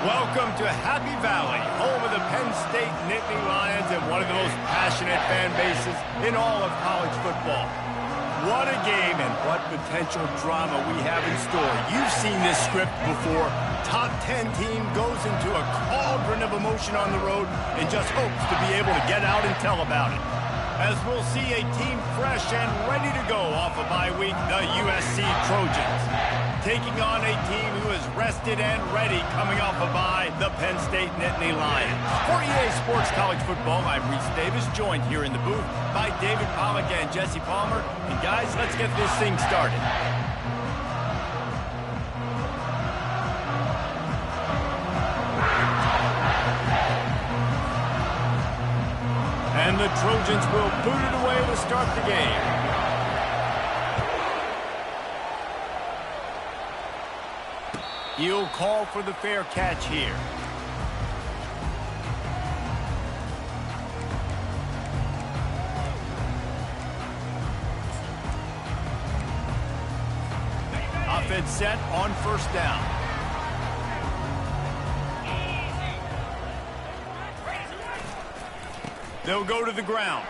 Welcome to Happy Valley, home of the Penn State Nittany Lions and one of the most passionate fan bases in all of college football. What a game and what potential drama we have in store. You've seen this script before. Top 10 team goes into a cauldron of emotion on the road and just hopes to be able to get out and tell about it. As we'll see a team fresh and ready to go off a bye week, the USC Trojans. Taking on a team who is rested and ready coming off a bye, the Penn State Nittany Lions. For EA Sports College Football, I'm Reese Davis, joined here in the booth by David Pollack and Jesse Palmer. And guys, let's get this thing started. And the Trojans will boot it away to start the game. He'll call for the fair catch here. Offense set on first down. They'll go to the ground.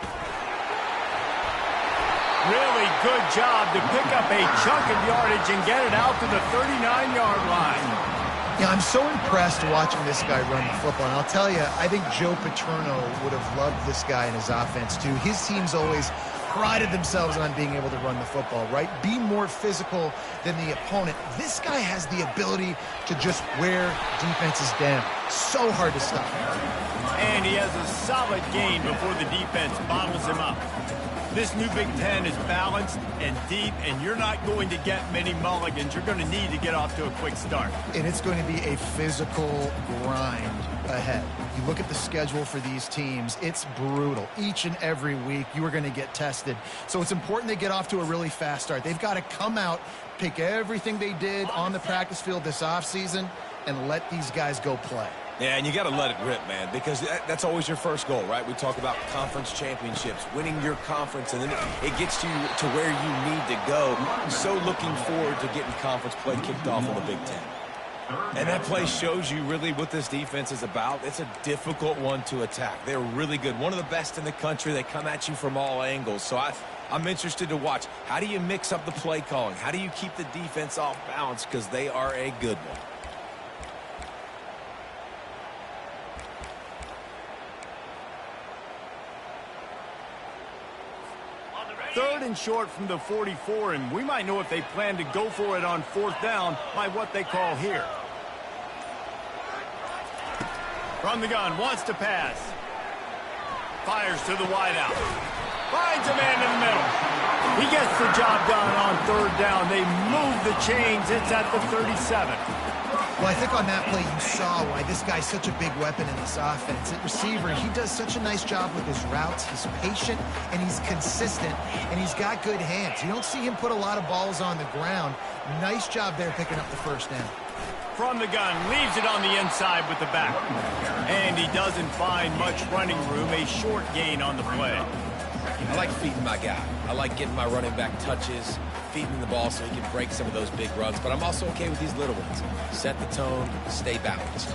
Really good job to pick up a chunk of yardage and get it out to the 39-yard line. Yeah, I'm so impressed watching this guy run the football. And I'll tell you, I think Joe Paterno would have loved this guy in his offense, too. His teams always prided themselves on being able to run the football, right? Be more physical than the opponent. This guy has the ability to just wear defenses down. So hard to stop. And he has a solid gain before the defense bottles him up. This new Big Ten is balanced and deep, and you're not going to get many mulligans. You're going to need to get off to a quick start. And it's going to be a physical grind ahead. You look at the schedule for these teams, it's brutal. Each and every week, you are going to get tested. So it's important they get off to a really fast start. They've got to come out, pick everything they did on the practice field this offseason, and let these guys go play. Yeah, and you got to let it rip, man, because that's always your first goal, right? We talk about conference championships, winning your conference, and then it gets you to where you need to go. So looking forward to getting conference play kicked off in the Big Ten. And that play shows you really what this defense is about. It's a difficult one to attack. They're really good. One of the best in the country. They come at you from all angles. So I'm interested to watch. How do you mix up the play calling? How do you keep the defense off balance? Because they are a good one. Third and short from the 44, and we might know if they plan to go for it on fourth down by what they call here. From the gun, wants to pass. Fires to the wideout. Finds a man in the middle. He gets the job done on third down. They move the chains. It's at the 37. Well, I think on that play you saw why this guy's such a big weapon in this offense. At receiver, he does such a nice job with his routes. He's patient, and he's consistent, and he's got good hands. You don't see him put a lot of balls on the ground. Nice job there picking up the first down. From the gun, leaves it on the inside with the back. And he doesn't find much running room, a short gain on the play. I like feeding my guy. I like getting my running back touches, feeding the ball so he can break some of those big runs. But I'm also okay with these little ones. Set the tone, stay balanced.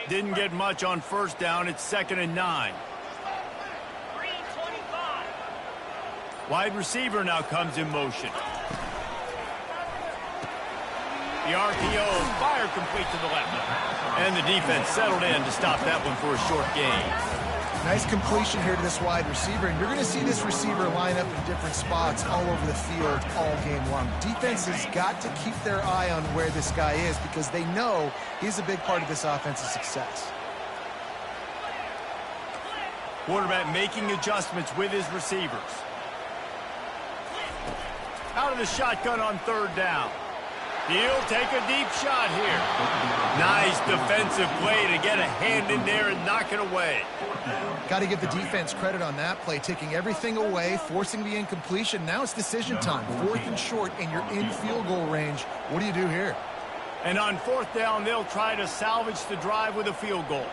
Didn't get much on first down. It's 2nd and 9. Wide receiver now comes in motion. The RPO, fire complete to the left. And the defense settled in to stop that one for a short gain. Nice completion here to this wide receiver, and you're going to see this receiver line up in different spots all over the field all game long. Defense has got to keep their eye on where this guy is because they know he's a big part of this offense's success. Quarterback making adjustments with his receivers. Out of the shotgun on third down. He'll take a deep shot here. Nice defensive play to get a hand in there and knock it away. Got to give the defense credit on that play, taking everything away, forcing the incompletion. Now it's decision time. 4th and short, and you're in field goal range. What do you do here? And on fourth down, they'll try to salvage the drive with a field goal.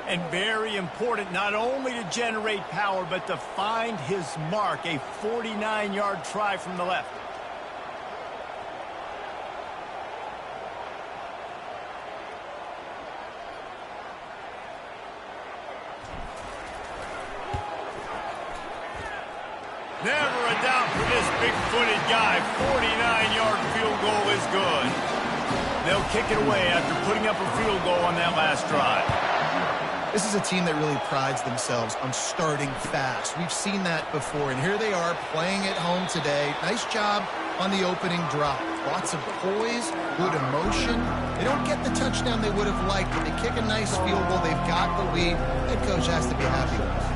And very important not only to generate power, but to find his mark, a 49-yard try from the left. Never a doubt for this big-footed guy. 49-yard field goal is good. They'll kick it away after putting up a field goal on that last drive. This is a team that really prides themselves on starting fast. We've seen that before, and here they are playing at home today. Nice job on the opening drop. Lots of poise, good emotion. They don't get the touchdown they would have liked, but they kick a nice field goal. They've got the lead. Head coach has to be happy with it.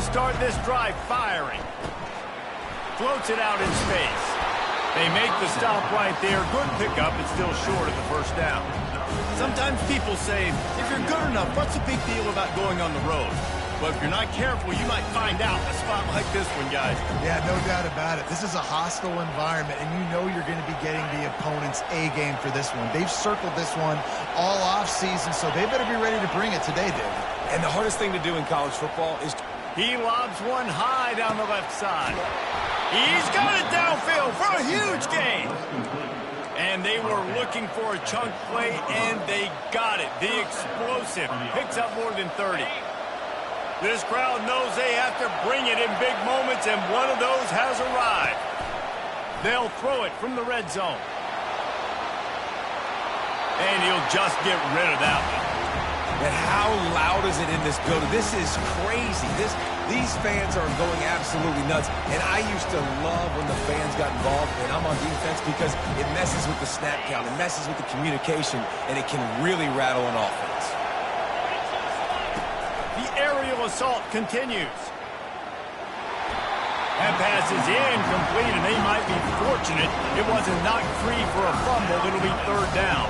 Start this drive firing. Floats it out in space. They make the stop right there. Good pickup. It's still short of the first down. Sometimes people say, if you're good enough, what's the big deal about going on the road? But if you're not careful, you might find out a spot like this one, guys. Yeah, no doubt about it. This is a hostile environment, and you know you're going to be getting the opponent's A game for this one. They've circled this one all offseason, so they better be ready to bring it today, David. And the hardest thing to do in college football is he lobs one high down the left side. He's got it downfield for a huge gain. And they were looking for a chunk play, and they got it. The explosive picks up more than 30. This crowd knows they have to bring it in big moments, and one of those has arrived. They'll throw it from the red zone. And he'll just get rid of that one. And how loud is it in this building? This is crazy. These fans are going absolutely nuts. And I used to love when the fans got involved, and I'm on defense, because it messes with the snap count. It messes with the communication, and it can really rattle an offense. The aerial assault continues. That pass is incomplete, and they might be fortunate it wasn't knocked free for a fumble. It'll be third down.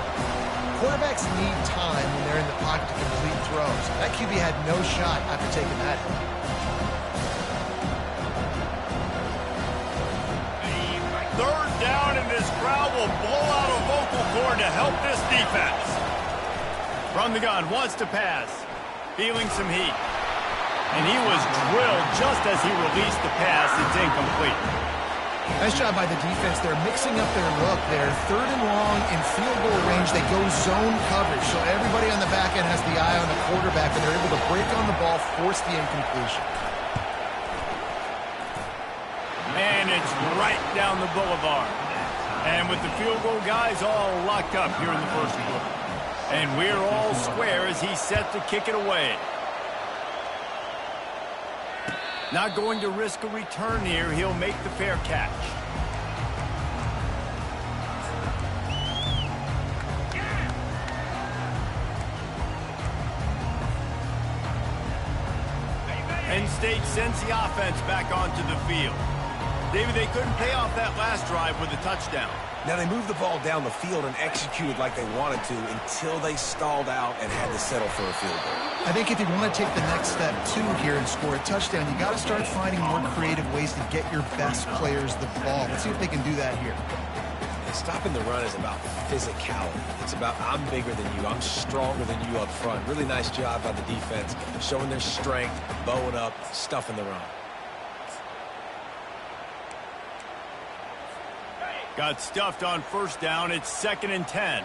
Quarterbacks need time when they're in the pocket to complete throws. That QB had no shot after taking that hit. Third down, and this crowd will blow out a vocal cord to help this defense. From the gun, wants to pass. Feeling some heat. And he was drilled just as he released the pass. It's incomplete. Nice job by the defense. They're mixing up their look there. Third and long in field goal range. They go zone coverage. So everybody on the back end has the eye on the quarterback, and they're able to break on the ball, force the incompletion. And it's right down the boulevard. And with the field goal guys all locked up here in the first quarter. And we're all square as he's set to kick it away. Not going to risk a return here. He'll make the fair catch. Penn State sends the offense back onto the field. David, they couldn't pay off that last drive with a touchdown. Now, they moved the ball down the field and executed like they wanted to until they stalled out and had to settle for a field goal. I think if you want to take the next step, too, here and score a touchdown, you got to start finding more creative ways to get your best players the ball. Let's see if they can do that here. And stopping the run is about physicality. It's about, I'm bigger than you. I'm stronger than you up front. Really nice job by the defense, showing their strength, bowing up, stuffing the run. Got stuffed on first down. It's 2nd and 10.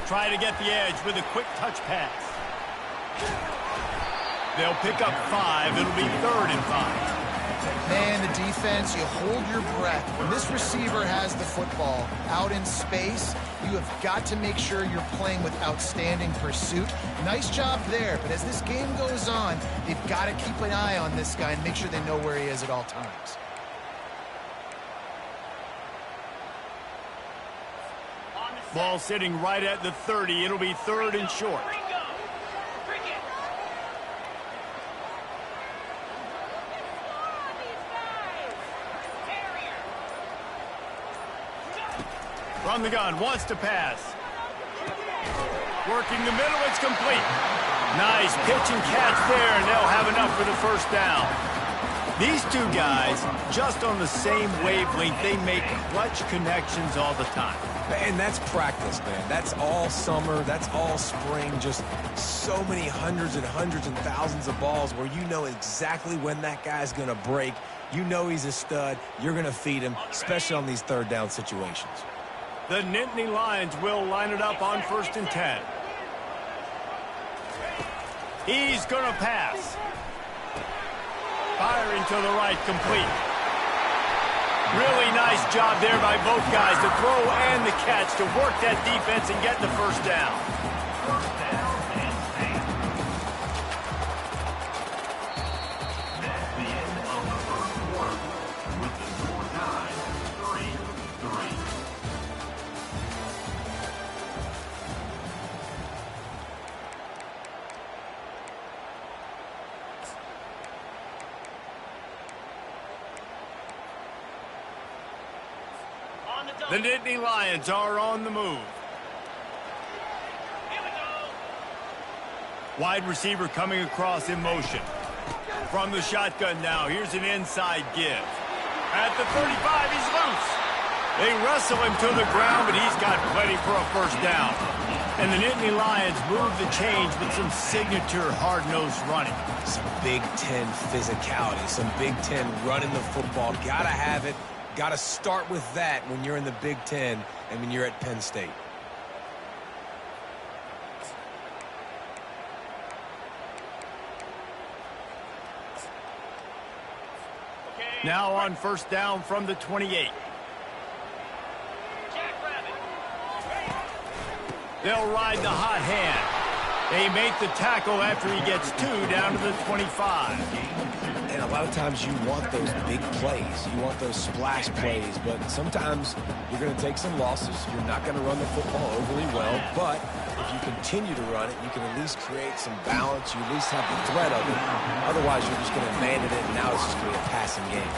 Try to get the edge with a quick touch pass. They'll pick up 5. It'll be 3rd and 5. Man, the defense, you hold your breath. When this receiver has the football out in space, you have got to make sure you're playing with outstanding pursuit. Nice job there, but as this game goes on, they've got to keep an eye on this guy and make sure they know where he is at all times. Ball sitting right at the 30. It'll be 3rd and short. From the gun, wants to pass. Working the middle, it's complete. Nice pitch and catch there, and they'll have enough for the first down. These two guys, just on the same wavelength, they make clutch connections all the time. And that's practice, man. That's all summer. That's all spring. Just so many hundreds and thousands of balls where you know exactly when that guy's going to break. You know he's a stud. You're going to feed him, especially on these third down situations. The Nittany Lions will line it up on 1st and 10. He's going to pass. Firing to the right, complete. Really nice job there by both guys, the throw and the catch, to work that defense and get the first down. The Nittany Lions are on the move. Wide receiver coming across in motion. From the shotgun now, here's an inside give. At the 35, he's loose. They wrestle him to the ground, but he's got plenty for a first down. And the Nittany Lions move the change with some signature hard-nosed running. Some Big Ten physicality, some Big Ten running the football. Gotta have it. Got to start with that when you're in the Big Ten and when you're at Penn State. Now on first down from the 28. They'll ride the hot hand. They make the tackle after he gets 2 down to the 25. And a lot of times you want those big plays. You want those splash plays. But sometimes you're going to take some losses. You're not going to run the football overly well. But if you continue to run it, you can at least create some balance. You at least have the threat of it. Otherwise, you're just going to abandon it, and now it's just going to be a passing game.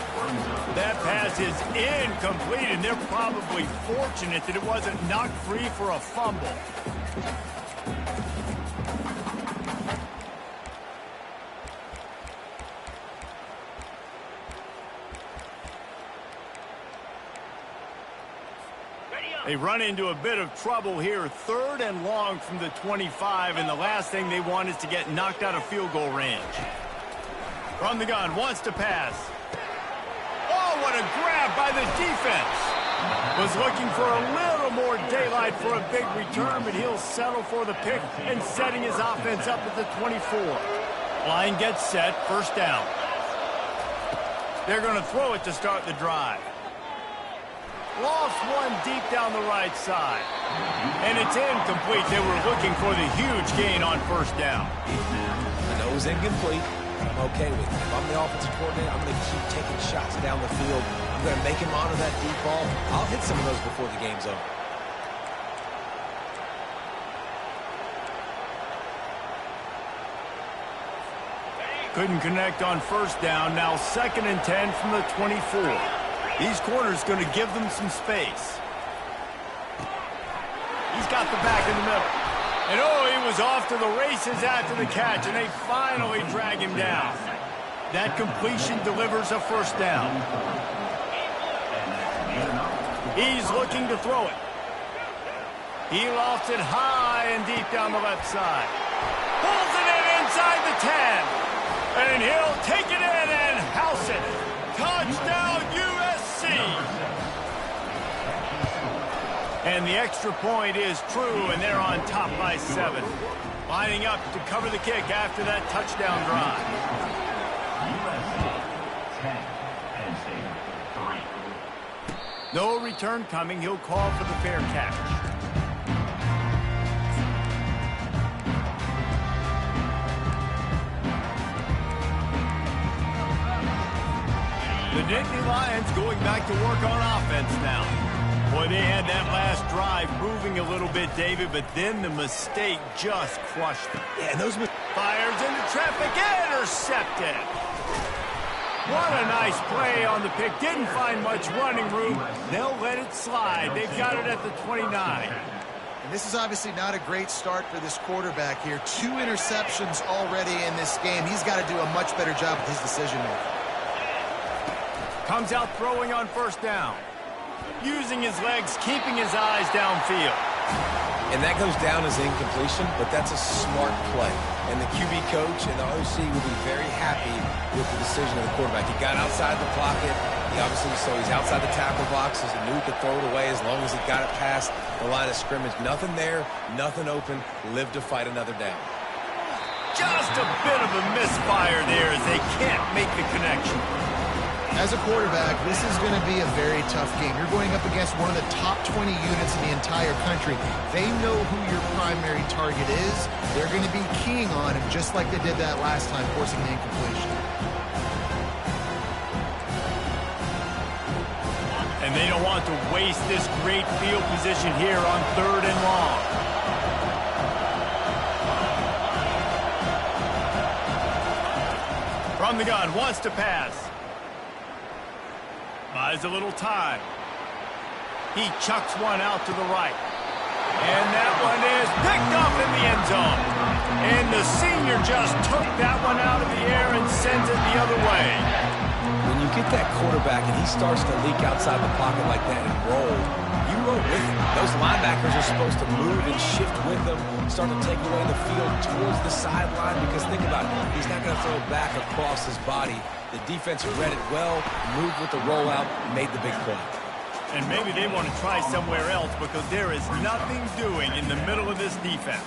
That pass is incomplete, and they're probably fortunate that it wasn't knocked free for a fumble. They run into a bit of trouble here. 3rd and long from the 25, and the last thing they want is to get knocked out of field goal range. From the gun, wants to pass. Oh, what a grab by the defense. Was looking for a little more daylight for a big return, but he'll settle for the pick and setting his offense up at the 24. Line gets set, first down. They're going to throw it to start the drive. Lost one deep down the right side. And it's incomplete. They were looking for the huge gain on first down. I know it was incomplete. I'm okay with it. If I'm the offensive coordinator, I'm going to keep taking shots down the field. I'm going to make him honor that deep ball. I'll hit some of those before the game's over. Couldn't connect on first down. Now 2nd and 10 from the 24. These corners going to give them some space. He's got the back in the middle. And oh, he was off to the races after the catch, and they finally drag him down. That completion delivers a first down. He's looking to throw it. He lofts it high and deep down the left side. Pulls it in inside the 10. And he'll take it in and house it. Touchdown, USC. And the extra point is true, and they're on top by 7. Lining up to cover the kick after that touchdown drive. No return coming. He'll call for the fair catch. The Nittany Lions going back to work on offense now. Boy, they had that last drive moving a little bit, David, but then the mistake just crushed them. Yeah, and those fires into traffic, intercepted. What a nice play on the pick. Didn't find much running room. They'll let it slide. They've got it at the 29. And this is obviously not a great start for this quarterback here. 2 interceptions already in this game. He's got to do a much better job with his decision-making. Comes out throwing on first down. Using his legs, keeping his eyes downfield. And that goes down as incompletion, but that's a smart play. And the QB coach and the OC will be very happy with the decision of the quarterback. He got outside the pocket. So he's outside the tackle box. He knew he could throw it away as long as he got it past the line of scrimmage. Nothing there, nothing open. Live to fight another down. Just a bit of a misfire there as they can't make the connection. As a quarterback, this is going to be a very tough game. You're going up against one of the top 20 units in the entire country. They know who your primary target is. They're going to be keying on him, just like they did that last time, forcing the incompletion. And they don't want to waste this great field position here on 3rd and long. From the gun, wants to pass. Buys a little time. He chucks one out to the right. And that one is picked up in the end zone. And the senior just took that one out of the air and sends it the other way. When you get that quarterback and he starts to leak outside the pocket like that and roll, you roll with him. Those linebackers are supposed to move and shift with them, start to take away the field towards the sideline, because think about it, he's not going to throw it back across his body. The defense read it well, moved with the rollout, made the big play. And maybe they want to try somewhere else because there is nothing doing in the middle of this defense.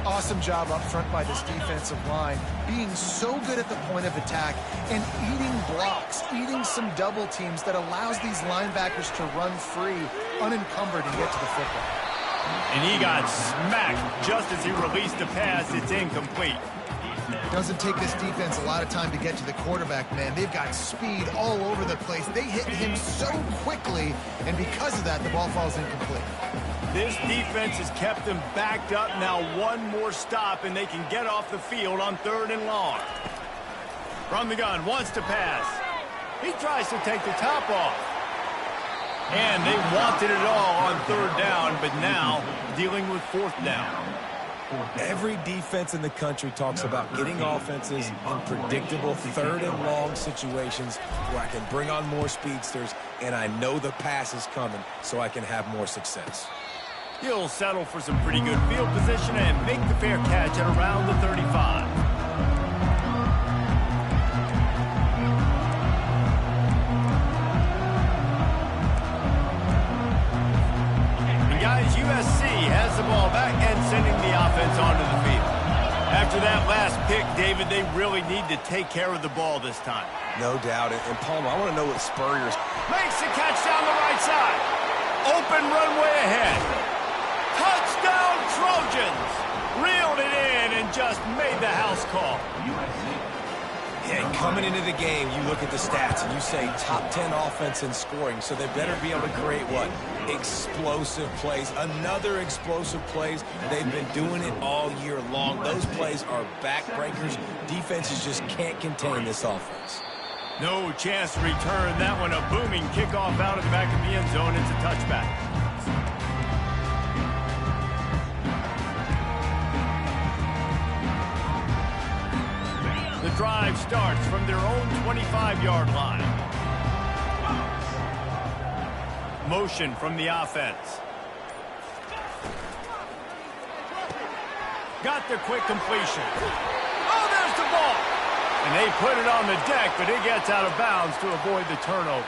Awesome job up front by this defensive line, being so good at the point of attack and eating blocks, eating some double teams that allows these linebackers to run free, unencumbered, and get to the football. And he got smacked just as he released the pass. It's incomplete. Doesn't take this defense a lot of time to get to the quarterback, man. They've got speed all over the place. They hit him so quickly, and because of that, the ball falls incomplete. This defense has kept them backed up. Now one more stop, and they can get off the field on 3rd and long. From the gun, wants to pass. He tries to take the top off. And they wanted it all on 3rd down, but now dealing with 4th down. Every defense in the country talks about getting offenses in predictable 3rd and long situations where I can bring on more speedsters and I know the pass is coming so I can have more success. He'll settle for some pretty good field position and make the fair catch at around the 35. USC has the ball back and sending the offense onto the field. After that last pick, David, they really need to take care of the ball this time. No doubt. And Palmer, I want to know what Spurrier's... Makes the catch down the right side. Open runway ahead. Touchdown Trojans. Reeled it in and just made the house call. Yeah, coming into the game, you look at the stats and you say top 10 offense in scoring, so they better be able to create what? Explosive plays. Another explosive plays. They've been doing it all year long. Those plays are backbreakers. Defenses just can't contain this offense. No chance to return that one. A booming kickoff out of the back of the end zone. It's a touchback. The drive starts from their own 25-yard line. Motion from the offense. Got the quick completion. Oh, there's the ball. And they put it on the deck, but it gets out of bounds to avoid the turnover.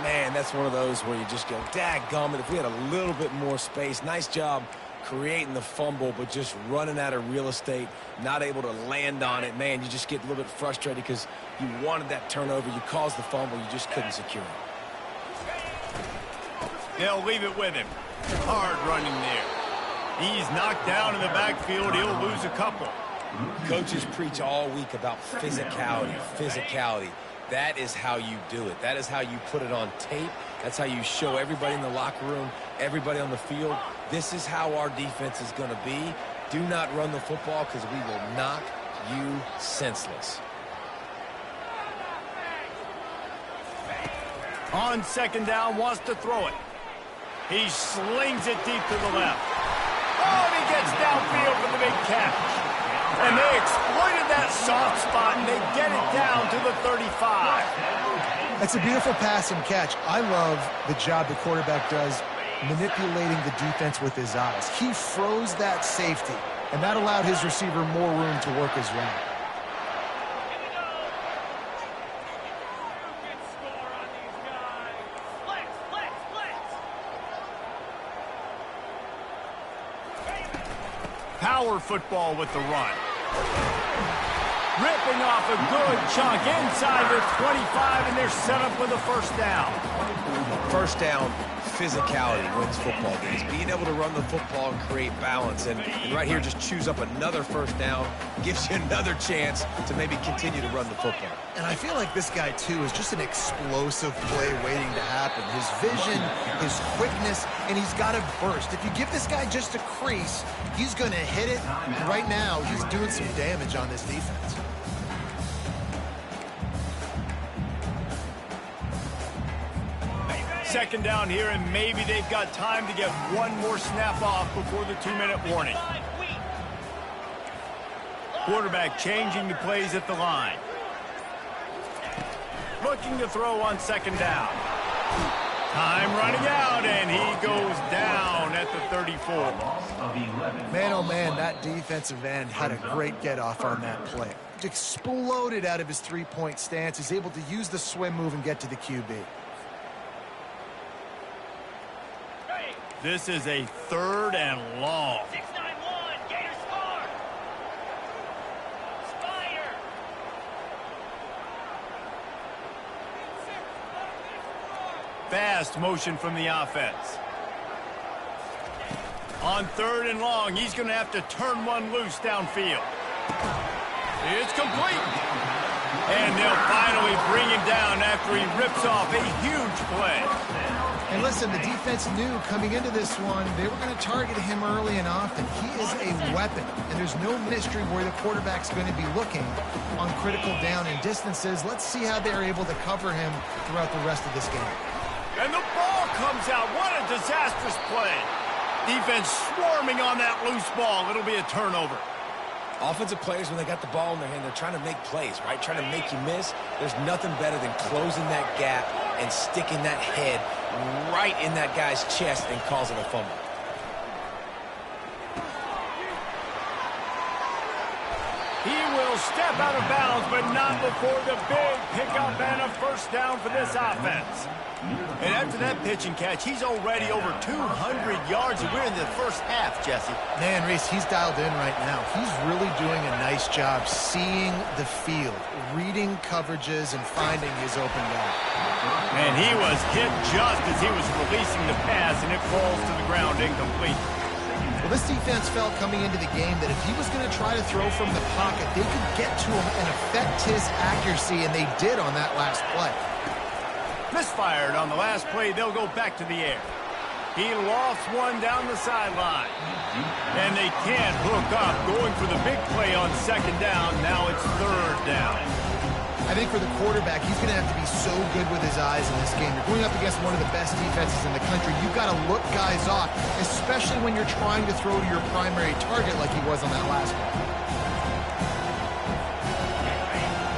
Man, that's one of those where you just go, dadgummit, if we had a little bit more space. Nice job creating the fumble, but just running out of real estate, not able to land on it. Man, you just get a little bit frustrated because you wanted that turnover. You caused the fumble. You just couldn't secure it. They'll leave it with him. Hard running there. He's knocked down in the backfield. He'll lose a couple. Coaches preach all week about physicality, physicality. That is how you do it. That is how you put it on tape. That's how you show everybody in the locker room, everybody on the field. This is how our defense is going to be. Do not run the football because we will knock you senseless. On second down, wants to throw it. He slings it deep to the left. Oh, and he gets downfield for the big catch. And they exploited that soft spot, and they get it down to the 35. That's a beautiful pass and catch. I love the job the quarterback does manipulating the defense with his eyes. He froze that safety, and that allowed his receiver more room to work his route. Power football with the run. Ripping off a good chunk inside the 25, and they're set up with a first down. First down, physicality wins football games. Being able to run the football and create balance. And right here, just choose up another first down, gives you another chance to maybe continue to run the football. And I feel like this guy, too, is just an explosive play waiting to happen. His vision, his quickness, and he's got a burst. If you give this guy just a crease, he's going to hit it. And right now, he's doing some damage on this defense. Second down here, and maybe they've got time to get one more snap off before the 2-minute warning. Quarterback changing the plays at the line. Looking to throw on second down. Time running out, and he goes down at the 34. Man, oh man, that defensive end had a great get-off on that play. Exploded out of his three-point stance. He's able to use the swim move and get to the QB. This is a 3rd and long. 6-9-1, Gators score. Spire. Fast motion from the offense. On 3rd and long, he's going to have to turn one loose downfield. It's complete. And they'll finally bring him down after he rips off a huge play. And listen, the defense knew coming into this one, they were going to target him early and often. He is a weapon, and there's no mystery where the quarterback's going to be looking on critical down and distances. Let's see how they're able to cover him throughout the rest of this game. And the ball comes out. What a disastrous play. Defense swarming on that loose ball. It'll be a turnover. Offensive players, when they got the ball in their hand, they're trying to make plays, right? Trying to make you miss. There's nothing better than closing that gap and sticking that head right in that guy's chest and causing a fumble. He will step out of bounds, but not before the big pickup and a first down for this offense. And after that pitch and catch, he's already over 200 yards, and we're in the first half, Jesse. Man, Reese, he's dialed in right now. He's really doing a nice job seeing the field, reading coverages, and finding his open guy. And he was hit just as he was releasing the pass, and it falls to the ground incomplete. Well, this defense felt coming into the game that if he was going to try to throw from the pocket, they could get to him and affect his accuracy, and they did on that last play. Misfired on the last play. They'll go back to the air. He lofts one down the sideline. And they can't hook up, going for the big play on second down. Now it's 3rd down. I think for the quarterback, he's going to have to be so good with his eyes in this game. You're going up against one of the best defenses in the country. You've got to look guys off, especially when you're trying to throw to your primary target like he was on that last one.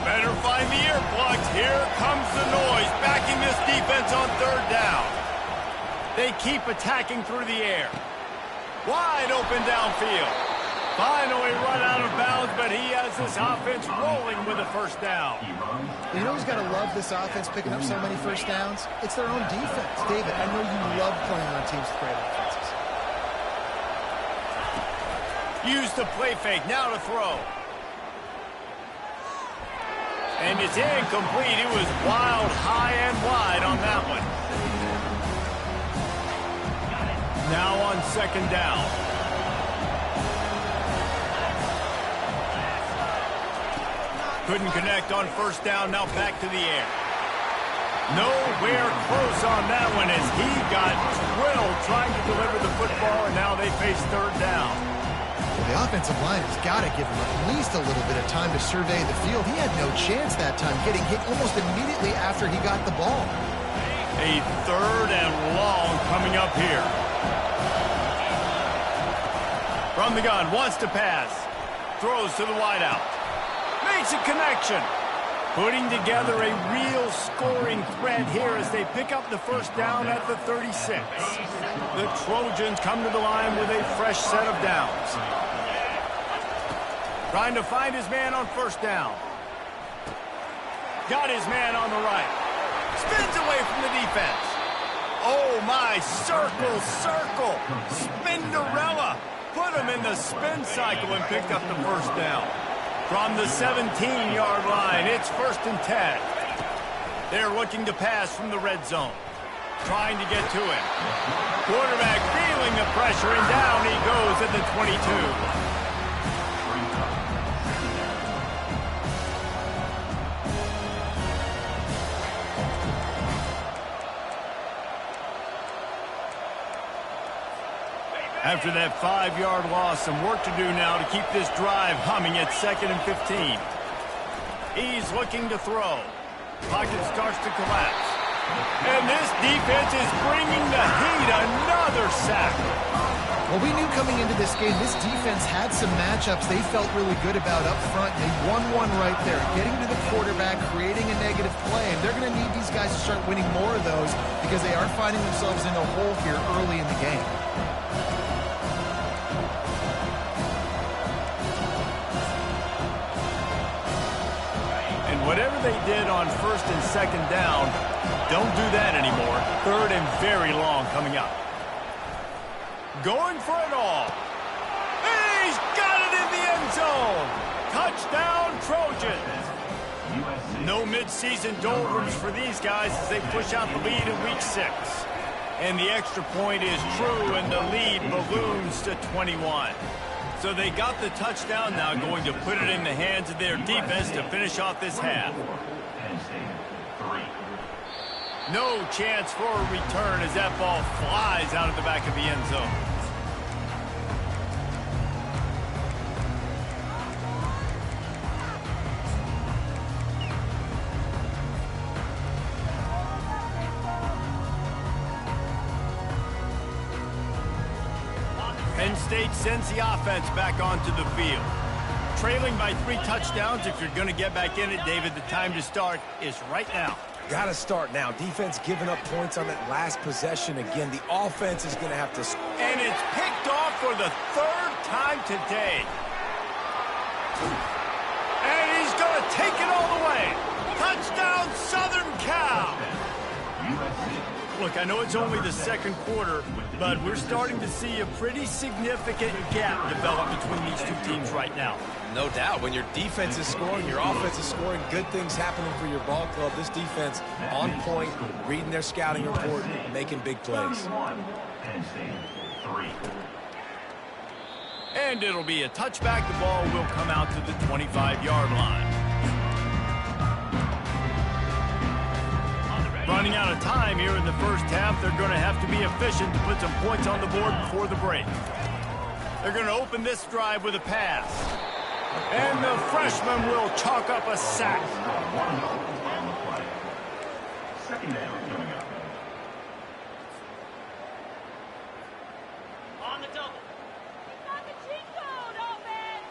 Better find the earplugs. Here comes the noise, backing this defense on 3rd down. They keep attacking through the air. Wide open downfield. Finally run out of bounds, but he has this offense rolling with a first down. You know who's got to love this offense picking up so many first downs? It's their own defense. David, I know you love playing on teams with great offenses. Use the play fake, now to throw. And it's incomplete. It was wild, high and wide on that one. Now on second down. Couldn't connect on first down, now back to the air. Nowhere close on that one as he got drilled trying to deliver the football, and now they face 3rd down. Well, the offensive line has got to give him at least a little bit of time to survey the field. He had no chance that time, getting hit almost immediately after he got the ball. A 3rd and long coming up here. From the gun, wants to pass. Throws to the wideout. Makes a connection. Putting together a real scoring threat here as they pick up the first down at the 36. The Trojans come to the line with a fresh set of downs. Trying to find his man on first down. Got his man on the right. Spins away from the defense. Oh my, circle. Spinderella. Put him in the spin cycle and picked up the first down. From the 17-yard line, it's 1st and 10. They're looking to pass from the red zone. Trying to get to him. Quarterback feeling the pressure, and down he goes at the 22. After that 5-yard loss, some work to do now to keep this drive humming at 2nd and 15. He's looking to throw. Pocket starts to collapse. And this defense is bringing the heat. Another sack. Well, we knew coming into this game, this defense had some matchups they felt really good about up front. They won one right there, getting to the quarterback, creating a negative play. And they're going to need these guys to start winning more of those because they are finding themselves in a hole here early in the game. Whatever they did on 1st and 2nd down, don't do that anymore. 3rd and very long coming up. Going for it all. He's got it in the end zone. Touchdown, Trojans. No midseason doldrums for these guys as they push out the lead in week 6. And the extra point is true, and the lead balloons to 21. So they got the touchdown, now going to put it in the hands of their defense to finish off this half. No chance for a return as that ball flies out of the back of the end zone. Penn State sends the offense back onto the field. Trailing by 3 touchdowns. If you're going to get back in it, David, the time to start is right now. Got to start now. Defense giving up points on that last possession. Again, the offense is going to have to... And it's picked off for the 3rd time today. And he's going to take it all the way. Touchdown, Southern Cal. Look, I know it's only the 2nd quarter, but we're starting to see a pretty significant gap develop between these two teams right now. No doubt. When your defense is scoring, your offense is scoring, good things happening for your ball club. This defense on point, reading their scouting report, making big plays. And it'll be a touchback. The ball will come out to the 25-yard line. Running out of time here in the first half. They're going to have to be efficient to put some points on the board before the break. They're going to open this drive with a pass. And the freshman will chalk up a sack. Second down coming up. On the double. He's got the cheat code, offense.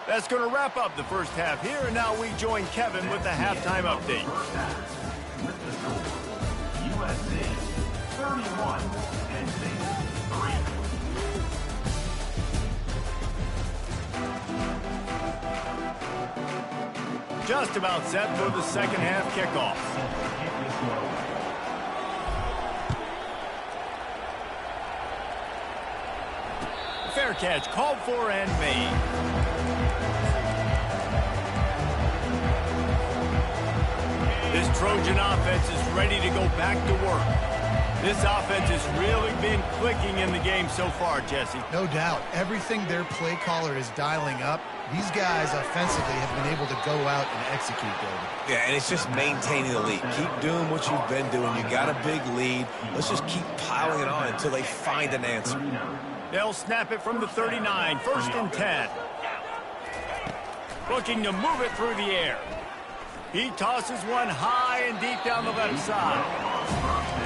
That's going to wrap up the first half here, and now we join Kevin with the halftime update. USC 31, Penn State 3. Just about set for the second half kickoff. Fair catch called for and made. This Trojan offense is ready to go back to work. This offense has really been clicking in the game so far, Jesse. No doubt. Everything their play caller is dialing up, these guys offensively have been able to go out and execute, David. Yeah, and it's just maintaining the lead. Keep doing what you've been doing. You got a big lead. Let's just keep piling it on until they find an answer. They'll snap it from the 39, 1st and 10. Looking to move it through the air. He tosses one high and deep down the left side.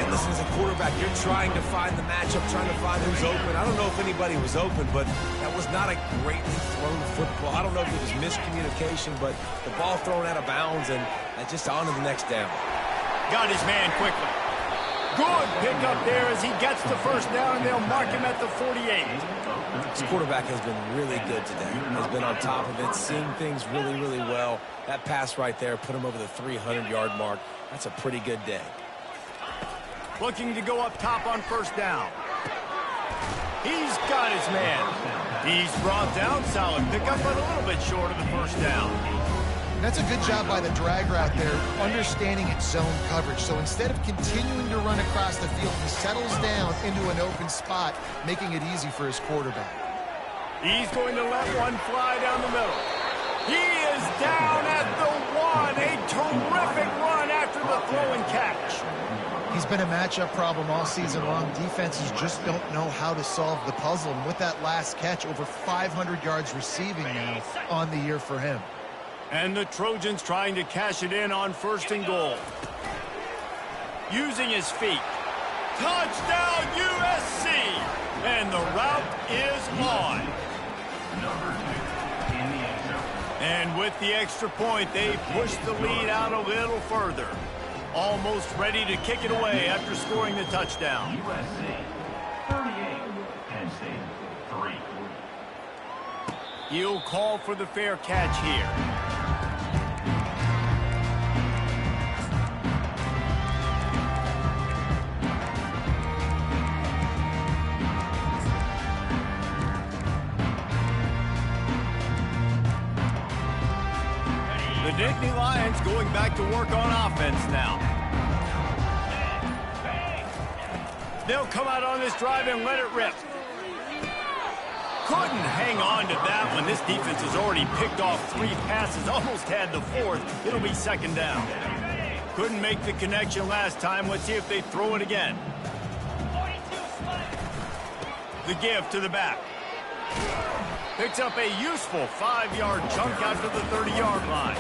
And listen, as a quarterback, you're trying to find the matchup, trying to find who's open. I don't know if anybody was open, but that was not a greatly thrown football. I don't know if it was miscommunication, but the ball thrown out of bounds and just on to the next down. Got his man quickly. Good pickup there as he gets the first down, and they'll mark him at the 48. This quarterback has been really good today. Has been on top of it, seeing things really, really well. That pass right there put him over the 300-yard mark. That's a pretty good day. Looking to go up top on first down. He's got his man. He's brought down. Solid pickup, but a little bit short of the first down. That's a good job by the drag route there, understanding its zone coverage. So instead of continuing to run across the field, he settles down into an open spot, making it easy for his quarterback. He's going to let one fly down the middle. He is down at the 1. A terrific run after the throw and catch. He's been a matchup problem all season long. Defenses just don't know how to solve the puzzle. And with that last catch, over 500 yards receiving now on the year for him. And the Trojans trying to cash it in on first and goal. Using his feet. Touchdown USC! And the route is on. And with the extra point, they push the lead out a little further. Almost ready to kick it away after scoring the touchdown. USC 38, Penn State 3. He'll call for the fair catch here. The Nittany Lions going back to work on offense now. They'll come out on this drive and let it rip. Couldn't hang on to that one. This defense has already picked off 3 passes, almost had the 4th. It'll be second down. Couldn't make the connection last time. Let's see if they throw it again. The give to the back. Picks up a useful 5-yard chunk out to the 30-yard line.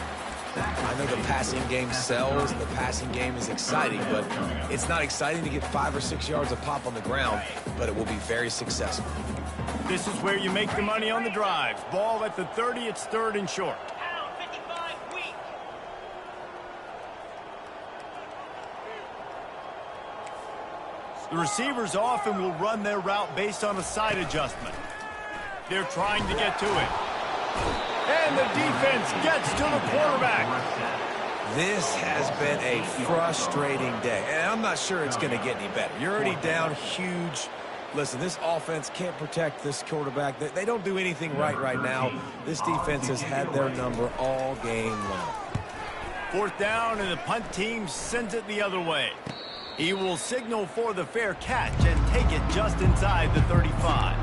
I know the passing game sells, the passing game is exciting, but it's not exciting to get 5 or 6 yards of pop on the ground, but it will be very successful. This is where you make the money on the drives. Ball at the 30, it's 3rd and short. The receivers often will run their route based on a side adjustment. They're trying to get to it. And the defense gets to the quarterback. This has been a frustrating day, and I'm not sure it's going to get any better. You're already down huge. Listen, this offense can't protect this quarterback. They don't do anything right now. This defense has had their number all game long. 4th down, and the punt team sends it the other way. He will signal for the fair catch and take it just inside the 35.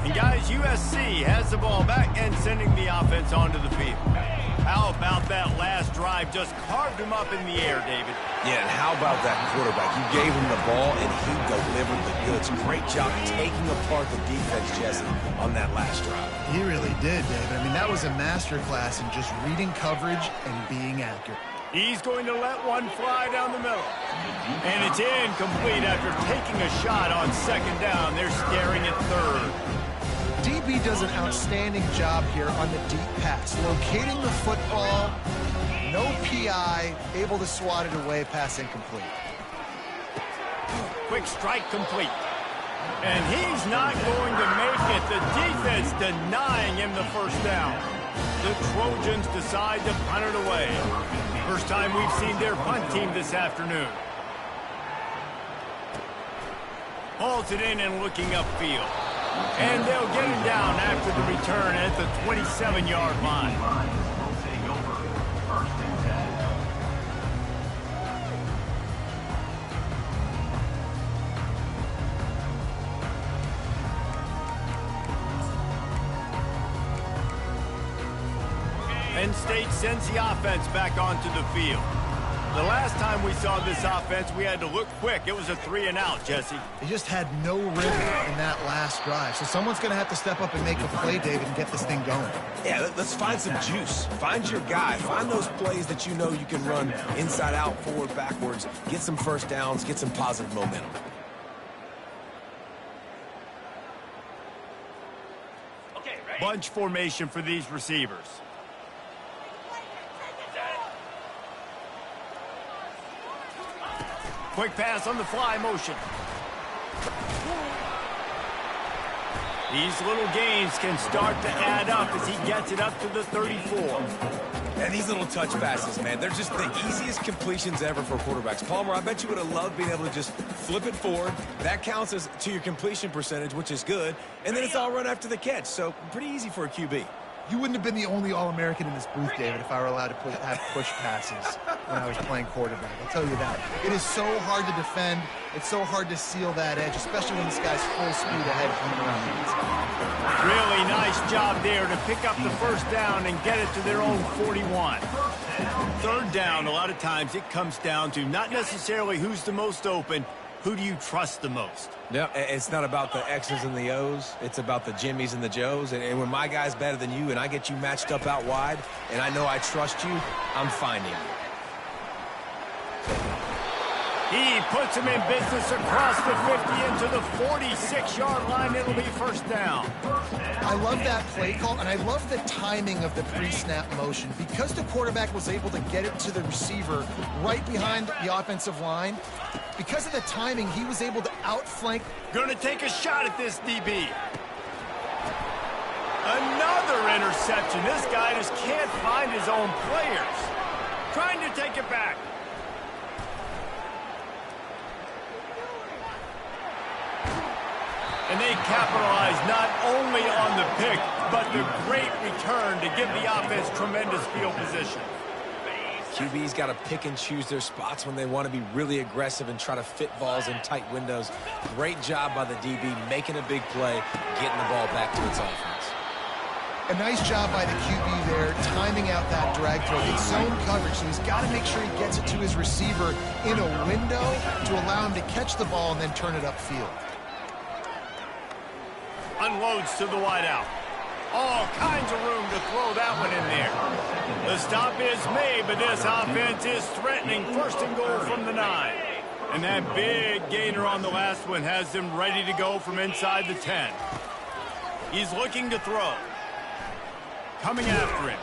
And guys, USC has the ball back and sending the offense onto the field. How about that last drive? Just carved him up in the air, David. Yeah, and how about that quarterback? You gave him the ball, and he delivered the goods. Great job taking apart the defense, Jesse, on that last drive. He really did, David. I mean, that was a masterclass in just reading coverage and being accurate. He's going to let one fly down the middle. And it's incomplete after taking a shot on 2nd down. They're staring at 3rd. DB does an outstanding job here on the deep pass, locating the football, no PI, able to swat it away, pass incomplete. Quick strike complete. And he's not going to make it. The defense denying him the first down. The Trojans decide to punt it away. First time we've seen their punt team this afternoon. Hauls it in and looking upfield. And they'll get him down after the return at the 27-yard line. Penn State sends the offense back onto the field. The last time we saw this offense, we had to look quick. It was a 3-and-out, Jesse. They just had no rhythm in that last drive. So someone's going to have to step up and make a play, David, and get this thing going. Yeah, let's find some juice. Find your guy. Find those plays that you know you can run inside out, forward, backwards. Get some first downs. Get some positive momentum. Bunch formation for these receivers. Quick pass on the fly motion. These little gains can start to add up as he gets it up to the 34. And these little touch passes, man, they're just the easiest completions ever for quarterbacks. Palmer, I bet you would have loved being able to just flip it forward. That counts as to your completion percentage, which is good. And then it's all run after the catch, so pretty easy for a QB. You wouldn't have been the only All-American in this booth, David, if I were allowed to have push passes when I was playing quarterback. I'll tell you that. It is so hard to defend. It's so hard to seal that edge, especially when this guy's full speed ahead coming around the inside. Really nice job there to pick up the first down and get it to their own 41. Third down, a lot of times it comes down to not necessarily who's the most open, who do you trust the most? No, it's not about the X's and the O's. It's about the Jimmys and the Joes. And when my guy's better than you and I get you matched up out wide and I know I trust you, I'm finding you. He puts him in business across the 50 into the 46-yard line. It'll be first down. I love that play call, and I love the timing of the pre-snap motion. Because the quarterback was able to get it to the receiver right behind the offensive line, because of the timing, he was able to outflank. Going to take a shot at this DB. Another interception. This guy just can't find his own players. Trying to take it back. And they capitalize not only on the pick, but the great return to give the offense tremendous field position. QB's got to pick and choose their spots when they want to be really aggressive and try to fit balls in tight windows. Great job by the DB making a big play, getting the ball back to its offense. A nice job by the QB there, timing out that drag throw. It's zone coverage, so he's got to make sure he gets it to his receiver in a window to allow him to catch the ball and then turn it upfield. Unloads to the wideout. All kinds of room to throw that one in there. The stop is made, but this offense is threatening first and goal from the 9. And that big gainer on the last one has them ready to go from inside the 10. He's looking to throw. Coming after him.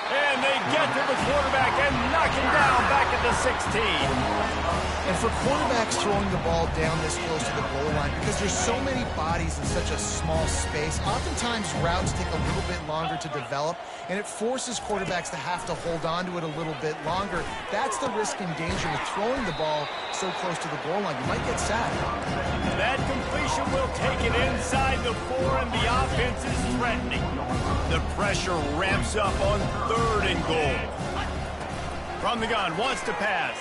And they get to the quarterback and knock him down back at the 16. And for quarterbacks throwing the ball down this close to the goal line, because there's so many bodies in such a small space, oftentimes routes take a little bit longer to develop, and it forces quarterbacks to have to hold on to it a little bit longer. That's the risk and danger with throwing the ball so close to the goal line. You might get sacked. That completion will take it inside the 4, and the offense is threatening. The pressure ramps up on 3rd and goal. From the gun, wants to pass.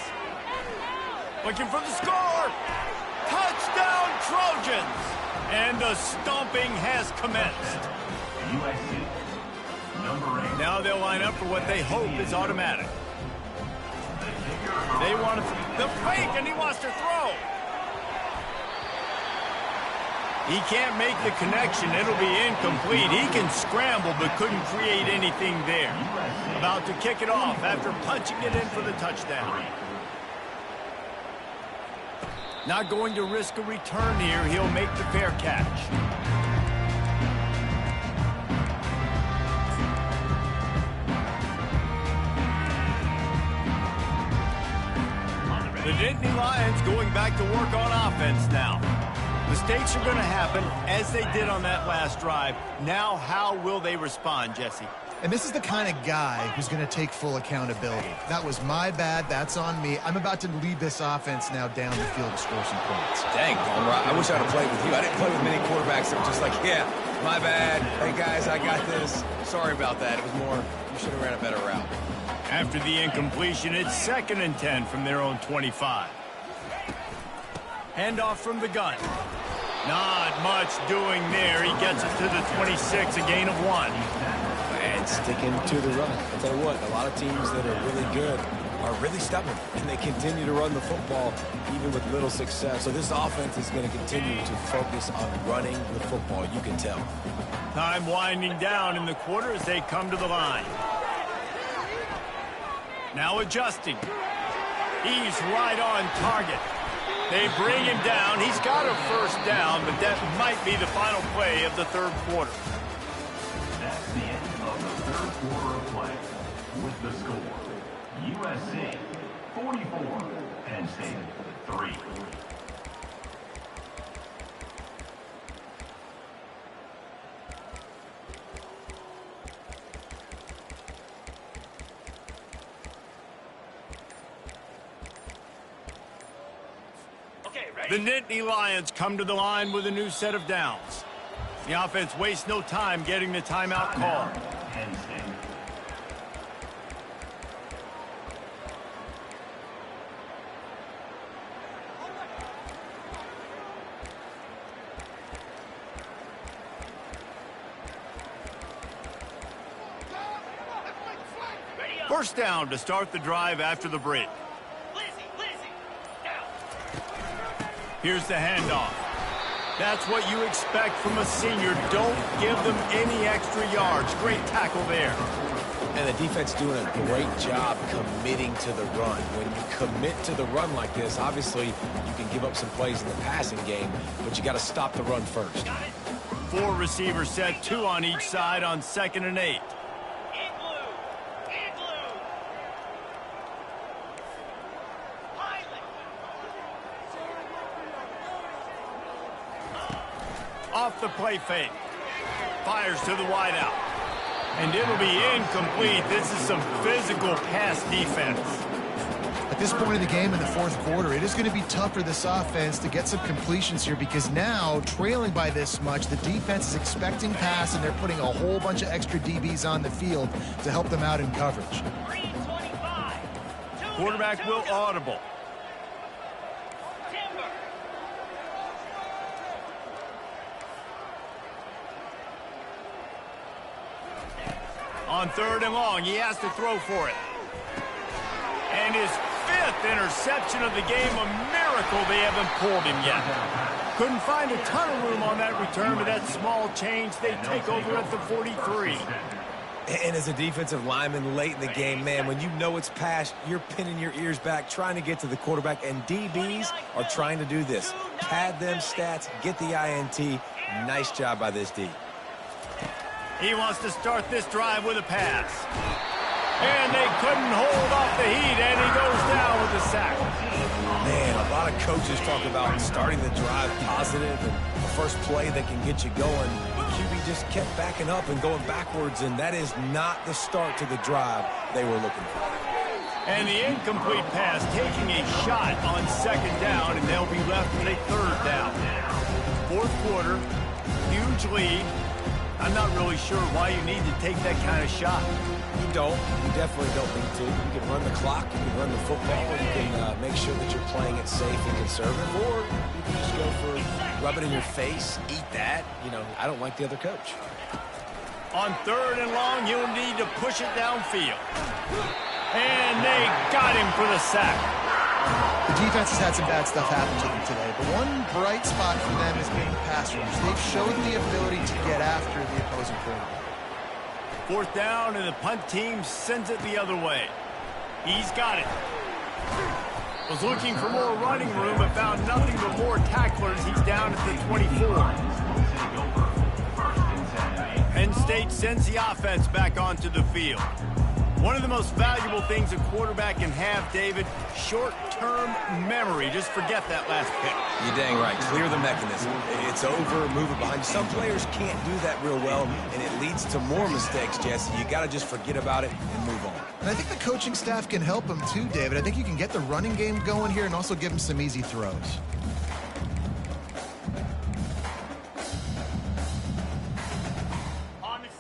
Looking for the score. Touchdown, Trojans. And the stomping has commenced. USC, number 8. Now they'll line up for what they hope is automatic. They want the fake, and he wants to throw. He can't make the connection. It'll be incomplete. He can scramble, but couldn't create anything there. About to kick it off after punching it in for the touchdown. Not going to risk a return here. He'll make the fair catch. The Nittany Lions going back to work on offense now. Mistakes are going to happen, as they did on that last drive. Now, how will they respond, Jesse? And this is the kind of guy who's going to take full accountability. That was my bad. That's on me. I'm about to lead this offense now down the field to score some points. Dang, Palmer, I wish I'd have played with you. I didn't play with many quarterbacks that were just like, yeah, my bad. Hey, guys, I got this. Sorry about that. It was more, you should have ran a better route. After the incompletion, it's 2nd and 10 from their own 25. Handoff from the gun. Not much doing there. He gets it to the 26, a gain of 1. And sticking to the run. I'll tell you what, a lot of teams that are really good are really stubborn, and they continue to run the football even with little success. So this offense is going to continue to focus on running the football, you can tell. Time winding down in the quarter as they come to the line. Now adjusting. He's right on target. They bring him down. He's got a first down, but that might be the final play of the third quarter. That's the end of the third quarter of play. With the score, USC 44, Penn State 3. The Nittany Lions come to the line with a new set of downs. The offense wastes no time getting the timeout call. Penn State. First down to start the drive after the break. Here's the handoff. That's what you expect from a senior. Don't give them any extra yards. Great tackle there. And the defense doing a great job committing to the run. When you commit to the run like this, obviously you can give up some plays in the passing game, but you got to stop the run first. 4 receivers set, 2 on each side on 2nd and 8. Off the play fake. Fires to the wideout. And it'll be incomplete. This is some physical pass defense. At this point in the game in the fourth quarter, it is going to be tough for this offense to get some completions here because now, trailing by this much, the defense is expecting pass and they're putting a whole bunch of extra DBs on the field to help them out in coverage. Quarterback will audible. On 3rd and long, he has to throw for it. And his 5th interception of the game, a miracle they haven't pulled him yet. Couldn't find a ton of room on that return, but that small change, they take over at the 43. And as a defensive lineman late in the game, man, when you know it's past, you're pinning your ears back, trying to get to the quarterback, and DBs are trying to do this. Pad them stats, get the INT. Nice job by this D. He wants to start this drive with a pass. And they couldn't hold off the heat, and he goes down with a sack. Man, a lot of coaches talk about starting the drive positive and the first play that can get you going. The QB just kept backing up and going backwards, and that is not the start to the drive they were looking for. And the incomplete pass taking a shot on 2nd down, and they'll be left with a 3rd down. Fourth quarter, huge lead. I'm not really sure why you need to take that kind of shot. You don't. You definitely don't need to. You can run the clock, you can run the football, you can make sure that you're playing it safe and conservative, or you can just go for rub it in your face, eat that. You know, I don't like the other coach. On 3rd and long, you'll need to push it downfield. And they got him for the sack. The defense has had some bad stuff happen to them today, but one bright spot for them has been the pass rush. They've showed the ability to get after the opposing quarterback. 4th down, and the punt team sends it the other way. He's got it. Was looking for more running room, but found nothing but more tacklers. He's down at the 24. Penn State sends the offense back onto the field. One of the most valuable things a quarterback can have, David, short-term memory. Just forget that last pick. You're dang right. Clear the mechanism. It's over, move it behind you. Some players can't do that real well, and it leads to more mistakes, Jesse. You got to just forget about it and move on. And I think the coaching staff can help him too, David. I think you can get the running game going here and also give him some easy throws.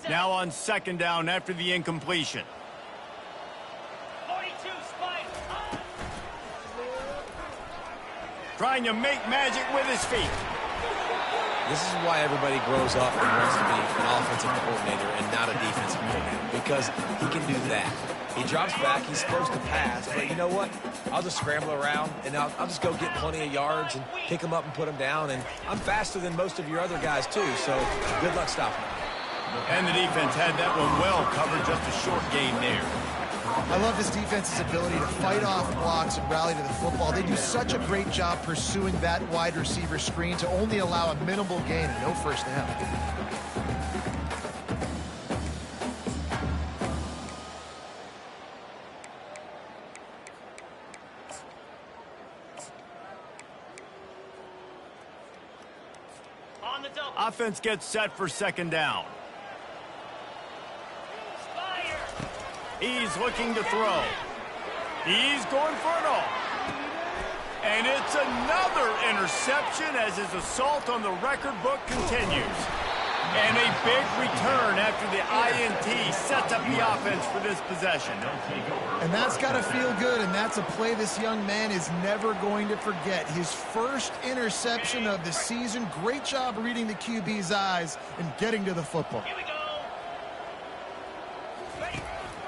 Now on 2nd down after the incompletion. Trying to make magic with his feet. This is why everybody grows up and wants to be an offensive coordinator and not a defensive coordinator, because he can do that. He drops back. He's supposed to pass. But you know what? I'll just scramble around, and I'll just go get plenty of yards and pick him up and put him down. And I'm faster than most of your other guys, too. So good luck stopping him. And the defense had that one well covered, just a short gain there. I love this defense's ability to fight off blocks and rally to the football. They do such a great job pursuing that wide receiver screen to only allow a minimal gain and no first down. On the double. Offense gets set for second down. Fire. He's looking to throw. He's going for it all. And it's another interception as his assault on the record book continues. And a big return after the INT sets up the offense for this possession. And that's got to feel good, and that's a play this young man is never going to forget. His first interception of the season. Great job reading the QB's eyes and getting to the football. Here we go. Ready.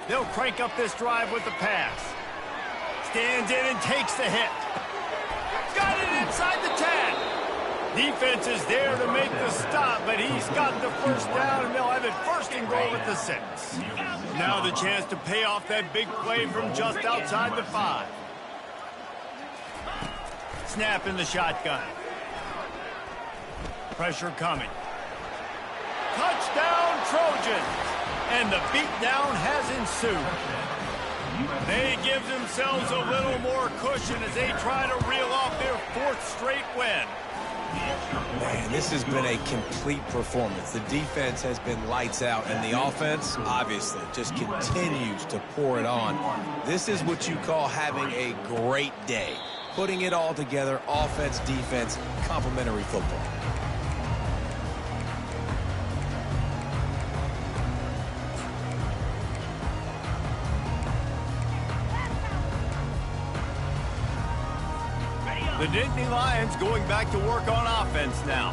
They'll crank up this drive with the pass. Stands in and takes the hit. Got it inside the 10. Defense is there to make the stop, but he's got the first down, and they'll have it first and goal at the 6. Now the chance to pay off that big play from just outside the 5. Snap in the shotgun. Pressure coming. Touchdown, Trojans! And the beatdown has ensued. They give themselves a little more cushion as they try to reel off their 4th straight win. Man, this has been a complete performance. The defense has been lights out, and the offense, obviously, just continues to pour it on. This is what you call having a great day. Putting it all together, offense, defense, complementary football. The Nittany Lions going back to work on offense now.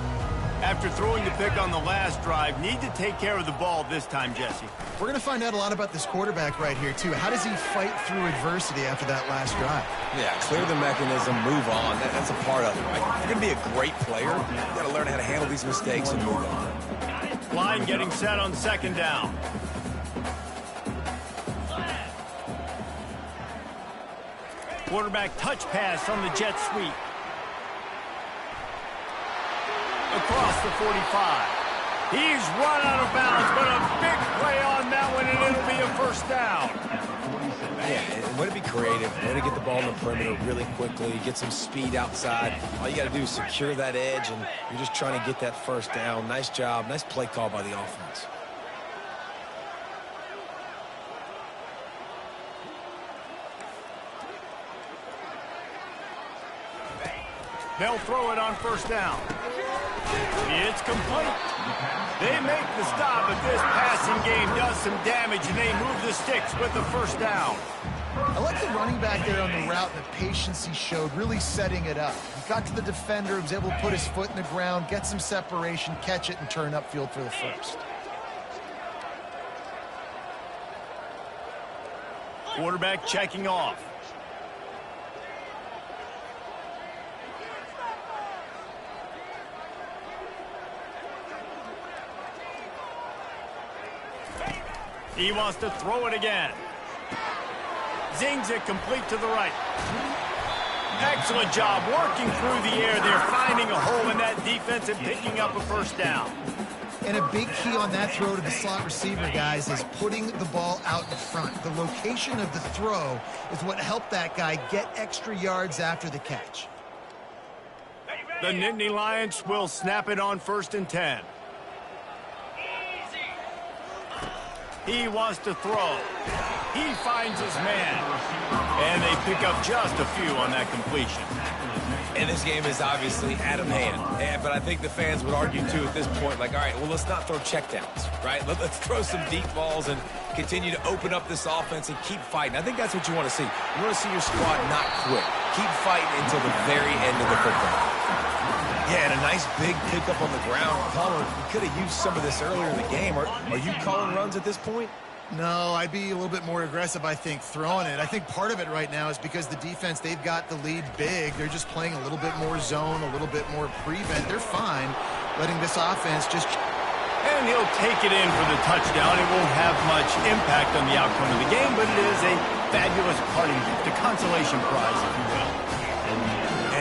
After throwing the pick on the last drive, need to take care of the ball this time, Jesse. We're going to find out a lot about this quarterback right here, too. How does he fight through adversity after that last drive? Yeah, clear the mechanism, move on. That's a part of it, right? If you're going to be a great player, you've got to learn how to handle these mistakes and move on. Line getting set on second down. Quarterback touch pass on the jet sweep. Across the 45. He's run out of bounds, but a big play on that one, and it'll be a first down. Yeah, and way to be creative, way to get the ball in the perimeter really quickly, get some speed outside. All you got to do is secure that edge, and you're just trying to get that first down. Nice job, nice play call by the offense. They'll throw it on first down. It's complete. They make the stop, but this passing game does some damage, and they move the sticks with the first down. I like the running back there on the route and the patience he showed, really setting it up. He got to the defender, was able to put his foot in the ground, get some separation, catch it, and turn upfield for the first. Quarterback checking off. He wants to throw it again. Zings it complete to the right. Excellent job working through the air there, finding a hole in that defense and picking up a first down. And a big key on that throw to the slot receiver, guys, is putting the ball out in front. The location of the throw is what helped that guy get extra yards after the catch. The Nittany Lions will snap it on 1st and 10. He wants to throw. He finds his man. And they pick up just a few on that completion. And this game is obviously out of hand. But I think the fans would argue, too, at this point, like, all right, well, let's not throw checkdowns, right? Let's throw some deep balls and continue to open up this offense and keep fighting. I think that's what you want to see. You want to see your squad not quit. Keep fighting until the very end of the football. Yeah, and a nice big pickup on the ground. Palmer, you could have used some of this earlier in the game. Are you calling runs at this point? No, I'd be a little bit more aggressive, I think, throwing it. I think part of it right now is because the defense, they've got the lead big. They're just playing a little bit more zone, a little bit more prevent. They're fine letting this offense just... And he'll take it in for the touchdown. It won't have much impact on the outcome of the game, but it is a fabulous parting gift, a consolation prize, if you will.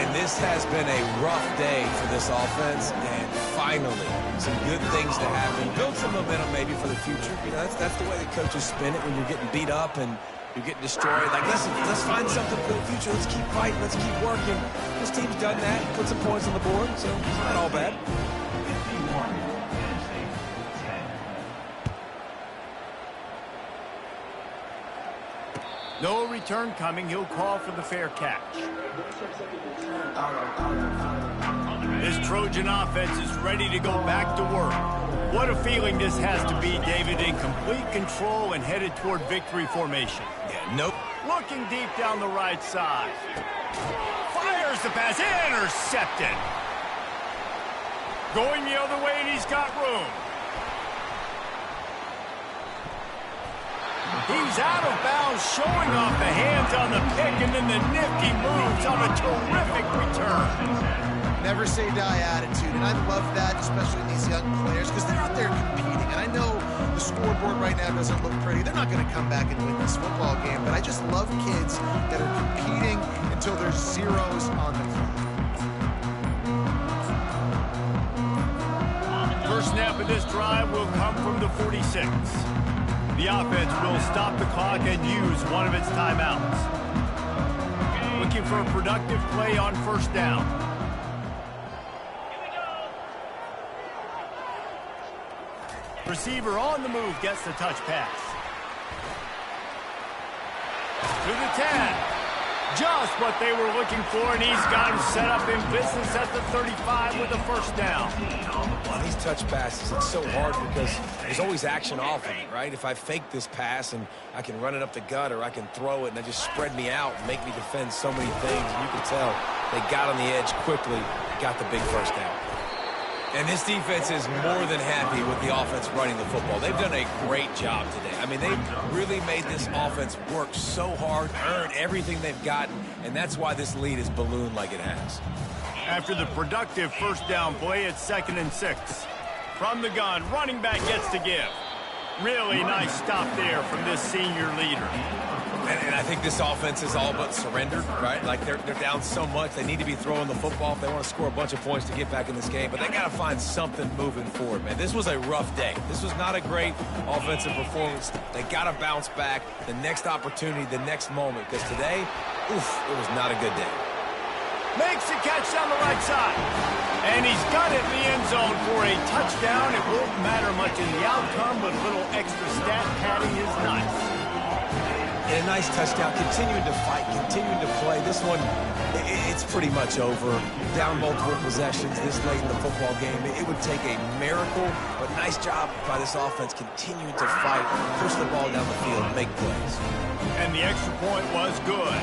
And this has been a rough day for this offense, and finally, some good things to happen. Build some momentum maybe for the future. You know, that's the way the coaches spin it when you're getting beat up and you're getting destroyed. Like, listen, let's find something for the future. Let's keep fighting. Let's keep working. This team's done that. Put some points on the board, so it's not all bad. 51, Penn State, 10. No return coming. He'll call for the fair catch. This Trojan offense is ready to go back to work. What a feeling this has to be, David, in complete control and headed toward victory formation. Yeah, nope. Looking deep down the right side. Fires the pass. Intercepted. Going the other way, and he's got room. He's out of bounds, showing off the hands on the pick, and then the nifty moves on a terrific return. Never say die attitude, and I love that, especially in these young players, because they're out there competing. And I know the scoreboard right now doesn't look pretty. They're not going to come back and win this football game, but I just love kids that are competing until there's zeros on the clock. First snap of this drive will come from the 46. The offense will stop the clock and use one of its timeouts. Looking for a productive play on first down. Receiver on the move gets the touch pass. To the 10. Just what they were looking for, and he's got him set up in business at the 35 with a first down. On these touch passes, it's so hard because there's always action off of it, right? If I fake this pass and I can run it up the gut, or I can throw it and they just spread me out and make me defend so many things, and you can tell they got on the edge quickly, got the big first down. And this defense is more than happy with the offense running the football. They've done a great job today. I mean, they've really made this offense work so hard, earn everything they've gotten, and that's why this lead is ballooned like it has. After the productive first down play, it's 2nd and 6. From the gun, running back gets to give. Really nice stop there from this senior leader. And I think this offense is all but surrendered, right? Like, they're down so much. They need to be throwing the football if they want to score a bunch of points to get back in this game. But they got to find something moving forward, man. This was a rough day. This was not a great offensive performance. They got to bounce back the next opportunity, the next moment. Because today, oof, it was not a good day. Makes the catch down the right side. And he's got it in the end zone for a touchdown. It won't matter much in the outcome, but a little extra stat padding is nice. And a nice touchdown, continuing to fight, continuing to play. This one, it's pretty much over. Down multiple possessions this late in the football game. It would take a miracle, but nice job by this offense continuing to fight, push the ball down the field, make plays. And the extra point was good.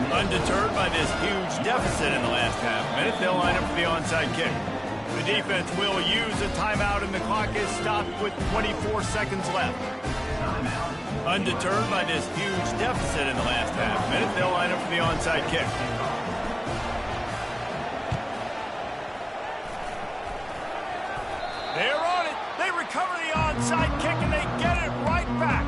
Undeterred by this huge deficit in the last half minute, they'll line up for the onside kick. The defense will use a timeout, and the clock is stopped with 24 seconds left. Undeterred by this huge deficit in the last half minute, they'll line up for the onside kick. They're on it. They recover the onside kick, and they get it right back.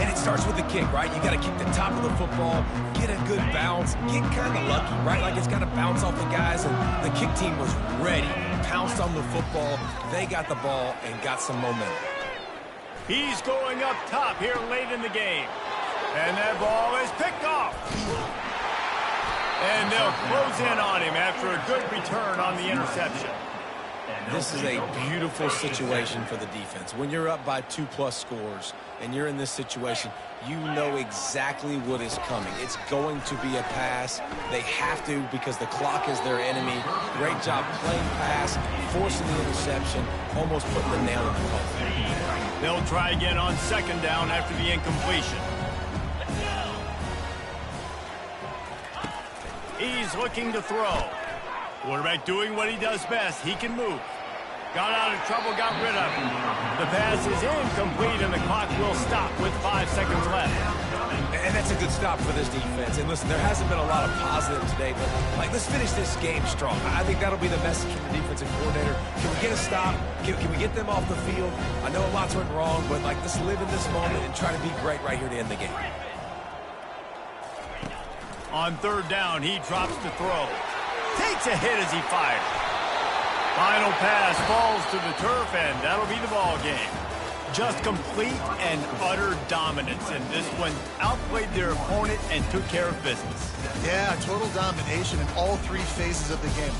And it starts with the kick, right? You got to kick the top of the football, get a good bounce, get kind of lucky, right? Like, it's got to bounce off the guys, and the kick team was ready, pounced on the football. They got the ball and got some momentum. He's going up top here late in the game. And that ball is picked off. And they'll close in on him after a good return on the interception. This is a beautiful situation for the defense. When you're up by 2+ scores and you're in this situation, you know exactly what is coming. It's going to be a pass. They have to, because the clock is their enemy. Great job playing pass, forcing the interception, almost putting the nail in the coffin. They'll try again on 2nd down after the incompletion. He's looking to throw. Quarterback doing what he does best. He can move. Got out of trouble, got rid of it. The pass is incomplete, and the clock will stop with 5 seconds left. And that's a good stop for this defense. And listen, there hasn't been a lot of positive today, but let's finish this game strong. I think that'll be the message from the defensive coordinator. Can we get a stop? Can we get them off the field? I know a lot's went wrong, but let's live in this moment and try to be great right here to end the game. On third down, he drops to throw. Takes a hit as he fires. Final pass falls to the turf, and that'll be the ball game. Just complete and utter dominance in this one. Outplayed their opponent and took care of business. Yeah, total domination in all 3 phases of the game.